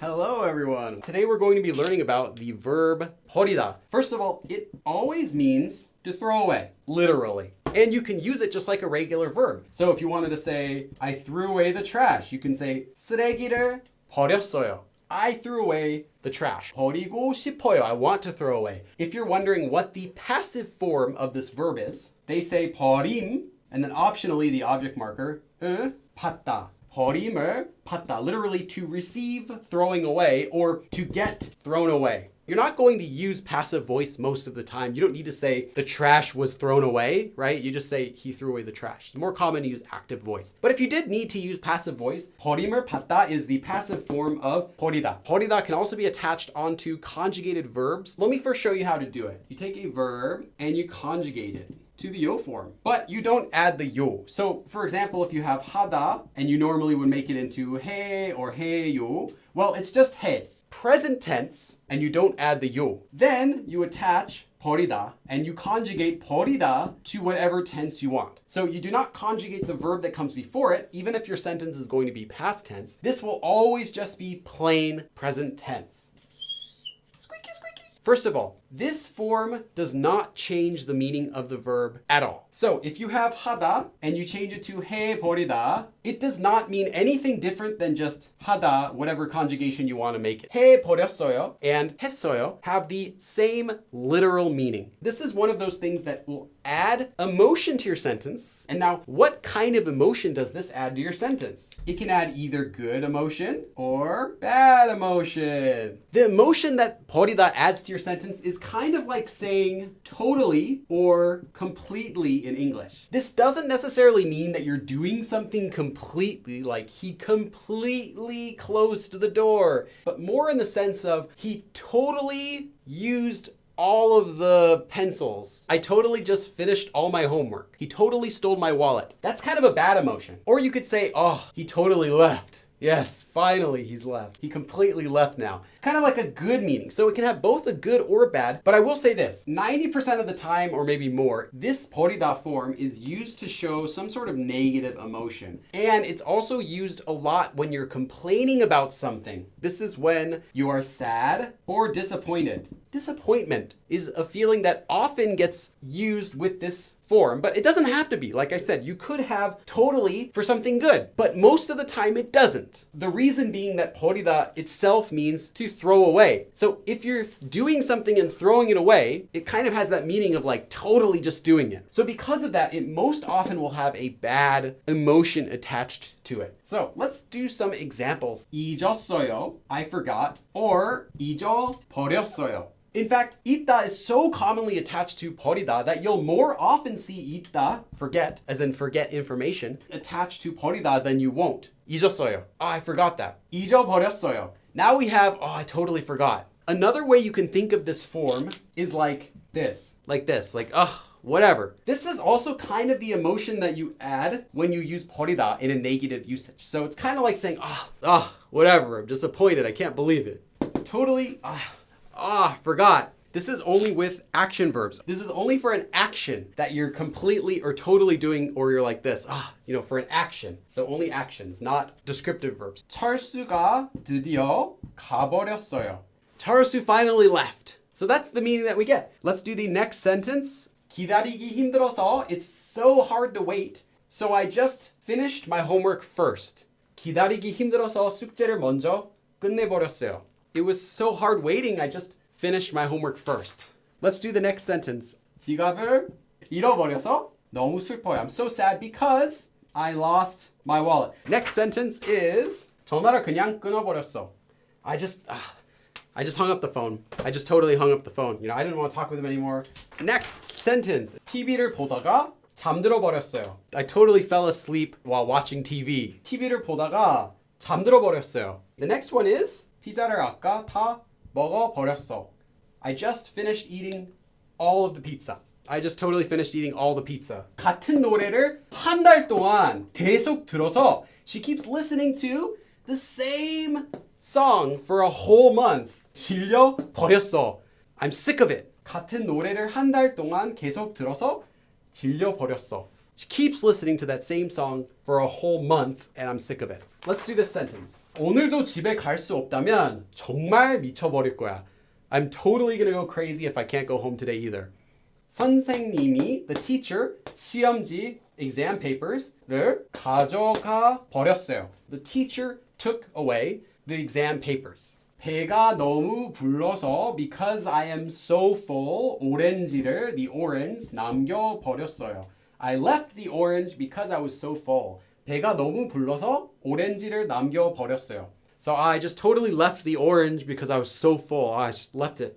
Hello everyone. Today we're going to be learning about the verb 버리다. First of all, it always means to throw away, literally. And you can use it just like a regular verb. So if you wanted to say, I threw away the trash, you can say 쓰레기를 버렸어요. I threw away the trash. 버리고 싶어요. I want to throw away. If you're wondering what the passive form of this verb is, they say 버림, and then optionally the object marker, 받다. 버림을 받다, literally to receive throwing away or to get thrown away. You're not going to use passive voice most of the time. You don't need to say the trash was thrown away, right? You just say he threw away the trash. It's more common to use active voice. But if you did need to use passive voice, 버림을 받다 is the passive form of 버리다. 버리다 can also be attached onto conjugated verbs. Let me first show you how to do it. You take a verb and you conjugate it to the yo form, but you don't add the yo. So for example, if you have 하다 and you normally would make it into 해 or 해요, well, it's just 해, present tense, and you don't add the yo. Then you attach 버리다 and you conjugate 버리다 to whatever tense you want. So you do not conjugate the verb that comes before it, even if your sentence is going to be past tense. This will always just be plain present tense. Squeaky, squeaky. First of all, this form does not change the meaning of the verb at all. So if you have 하다 and you change it to 해버리다, it does not mean anything different than just 하다, whatever conjugation you want to make it. 해버렸어요 and 했어요 have the same literal meaning. This is one of those things that will add emotion to your sentence. And now, what kind of emotion does this add to your sentence? It can add either good emotion or bad emotion. The emotion that 버리다 adds to your sentence is kind of like saying totally or completely in English. This doesn't necessarily mean that you're doing something completely, like he completely closed the door, but more in the sense of he totally used all of the pencils. I totally just finished all my homework. He totally stole my wallet. That's kind of a bad emotion. Or you could say, oh, he totally left. Yes, finally he's left. He completely left now. Kind of like a good meaning. So it can have both a good or a bad, but I will say this, 90% of the time, or maybe more, this 버리다 form is used to show some sort of negative emotion. And it's also used a lot when you're complaining about something. This is when you are sad or disappointed. Disappointment is a feeling that often gets used with this form, but it doesn't have to be. Like I said, you could have totally for something good, but most of the time it doesn't. The reason being that 버리다 itself means to throw away. So if you're doing something and throwing it away, it kind of has that meaning of like totally just doing it. So because of that, it most often will have a bad emotion attached to it. So let's do some examples. 잊었어요, I forgot, or 잊어버렸어요. In fact, 있다 is so commonly attached to 버리다 that you'll more often see 있다, forget, as in forget information, attached to 버리다 than you won't. 잊었어요. Oh, I forgot that. 잊어버렸어요. Now we have, oh, I totally forgot. Another way you can think of this form is like this, like, oh, whatever. This is also kind of the emotion that you add when you use 버리다 in a negative usage. So it's kind of like saying, whatever, I'm disappointed, I can't believe it. Totally, forgot. This is only with action verbs. This is only for an action that you're completely or totally doing, or you're like this, for an action. So only actions, not descriptive verbs. 철수가 드디어 가버렸어요. 철수 finally left. So that's the meaning that we get. Let's do the next sentence. 기다리기 힘들어서, it's so hard to wait. So I just finished my homework first. 기다리기 힘들어서 숙제를 먼저 끝내버렸어요. It was so hard waiting, I just finished my homework first. Let's do the next sentence. 지갑을 잃어버려서 너무 슬퍼요. I'm so sad because I lost my wallet. Next sentence is 전화를 그냥 끊어버렸어. I just hung up the phone. I just totally hung up the phone. I didn't want to talk with him anymore. Next sentence. TV를 보다가 잠들어 버렸어요. I totally fell asleep while watching TV. TV를 보다가 잠들어 버렸어요. The next one is 피자를 아까 다 먹어버렸어. I just finished eating all of the pizza. I just totally finished eating all the pizza. 같은 노래를 한 달 동안 계속 들어서 she keeps listening to the same song for a whole month. 질려버렸어. I'm sick of it. 같은 노래를 한 달 동안 계속 들어서 질려버렸어. She keeps listening to that same song for a whole month and I'm sick of it. Let's do this sentence. 오늘도 집에 갈 수 없다면 정말 미쳐버릴 거야. I'm totally gonna go crazy if I can't go home today either. 선생님이, the teacher, 시험지, exam papers를 가져가 버렸어요. The teacher took away the exam papers. 배가 너무 불러서 because I am so full, 오렌지를, the orange, 남겨버렸어요. I left the orange because I was so full. 배가 너무 불러서 오렌지를 남겨버렸어요. So I just totally left the orange because I was so full. I just left it.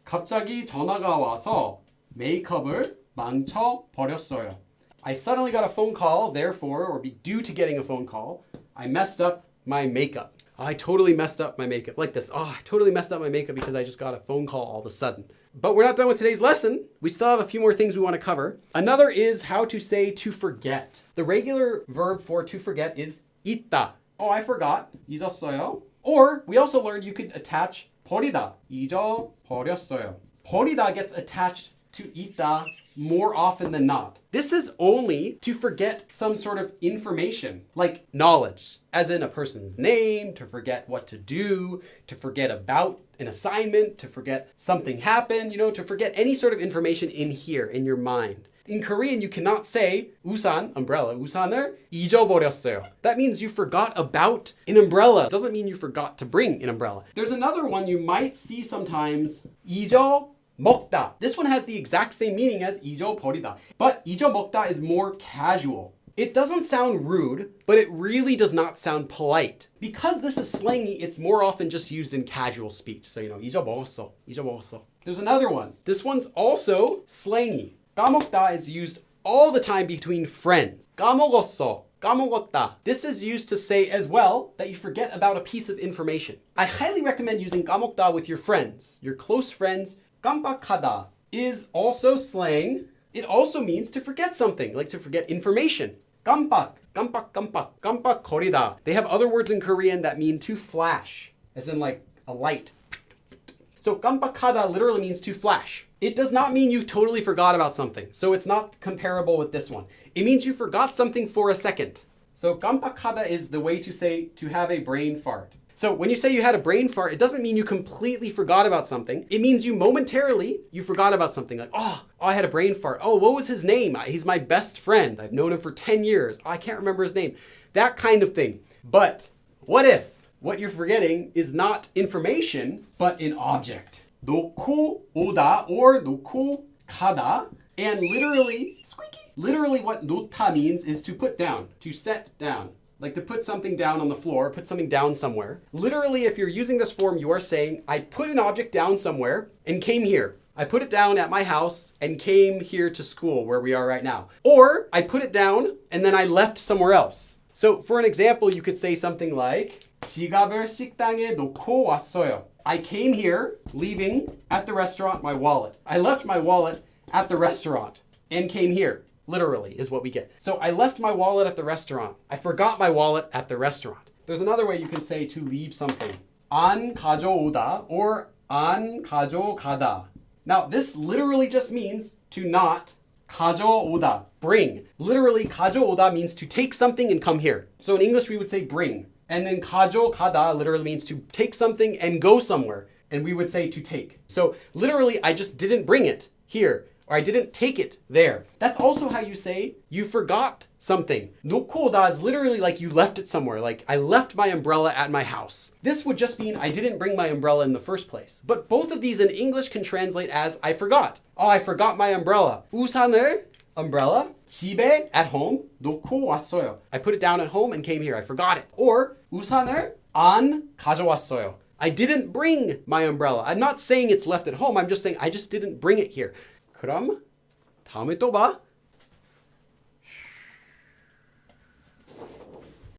갑자기 전화가 와서 메이크업을 망쳐버렸어요. I suddenly got a phone call, therefore, or be due to getting a phone call, I messed up my makeup. I totally messed up my makeup. Like this. I totally messed up my makeup because I just got a phone call all of a sudden. But we're not done with today's lesson. We still have a few more things we want to cover. Another is how to say to forget. The regular verb for to forget is 잊다. Oh, I forgot. 잊었어요. Or we also learned you could attach 버리다. 잊어버렸어요. 버리다 gets attached to 잊다 more often than not. This is only to forget some sort of information, like knowledge, as in a person's name, to forget what to do, to forget about an assignment, to forget something happened, to forget any sort of information in here, in your mind. In Korean, you cannot say 우산, umbrella, 우산을 잊어버렸어요. That means you forgot about an umbrella. It doesn't mean you forgot to bring an umbrella. There's another one you might see sometimes, 잊어먹다. This one has the exact same meaning as 잊어버리다. But 잊어먹다 is more casual. It doesn't sound rude, but it really does not sound polite. Because this is slangy, it's more often just used in casual speech. So, 잊어먹었어, 잊어먹었어. There's another one. This one's also slangy. 까먹다 is used all the time between friends. 까먹었어, 까먹었다. This is used to say as well that you forget about a piece of information. I highly recommend using 까먹다 with your friends, your close friends. 깜빡하다 is also slang. It also means to forget something, like to forget information. 깜빡, 깜빡거리다. They have other words in Korean that mean to flash, as in like a light. So 깜빡하다 literally means to flash. It does not mean you totally forgot about something. So it's not comparable with this one. It means you forgot something for a second. So 깜빡하다 is the way to say to have a brain fart. So when you say you had a brain fart, it doesn't mean you completely forgot about something. It means you forgot about something. Like, I had a brain fart. Oh, what was his name? He's my best friend. I've known him for 10 years. I can't remember his name. That kind of thing. But what if what you're forgetting is not information, but an object? 놓고 오다 or 놓고 가다. And literally what 놓다 means is to put down, to set down. Like to put something down on the floor, put something down somewhere. Literally, if you're using this form, you are saying, I put an object down somewhere and came here. I put it down at my house and came here to school where we are right now. Or I put it down and then I left somewhere else. So for an example, you could say something like, 지갑을 식당에 놓고 왔어요. I came here, leaving at the restaurant my wallet. I left my wallet at the restaurant and came here. Literally is what we get. So I left my wallet at the restaurant. I forgot my wallet at the restaurant. There's another way you can say to leave something. 안 가져오다 or 안 가져가다. Now this literally just means to not 가져오다, bring. Literally 가져오다 means to take something and come here. So in English we would say bring. And then 가져가다 literally means to take something and go somewhere. And we would say to take. So literally I just didn't bring it here. Or I didn't take it there. That's also how you say you forgot something. 놓고 오다 is literally like you left it somewhere. Like I left my umbrella at my house. This would just mean I didn't bring my umbrella in the first place. But both of these in English can translate as I forgot. I forgot my umbrella. 우산을, umbrella, 집에, at home, 놓고 왔어요. I put it down at home and came here. I forgot it. Or 우산을 안 가져왔어요. I didn't bring my umbrella. I'm not saying it's left at home. I'm just saying I just didn't bring it here. 그럼 다음에 또 봐.